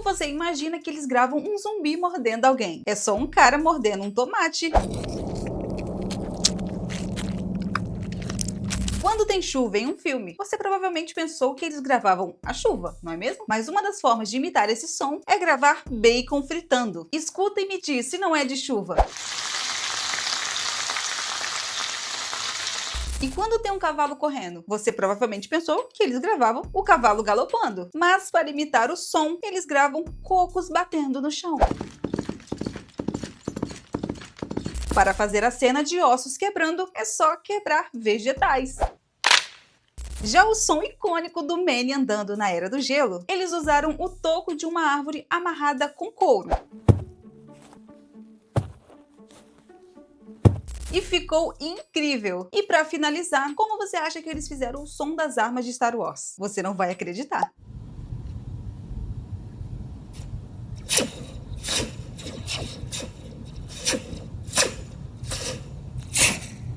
você imagina que eles gravam um zumbi mordendo alguém? É só um cara mordendo um tomate. Quando tem chuva em um filme, você provavelmente pensou que eles gravavam a chuva, não é mesmo? Mas uma das formas de imitar esse som é gravar bacon fritando. Escuta e me diz se não é de chuva. E quando tem um cavalo correndo, você provavelmente pensou que eles gravavam o cavalo galopando. Mas para imitar o som, eles gravam cocos batendo no chão. Para fazer a cena de ossos quebrando, é só quebrar vegetais. Já o som icônico do Manny andando na Era do Gelo, eles usaram o toco de uma árvore amarrada com couro. E ficou incrível! E para finalizar, como você acha que eles fizeram o som das armas de Star Wars? Você não vai acreditar!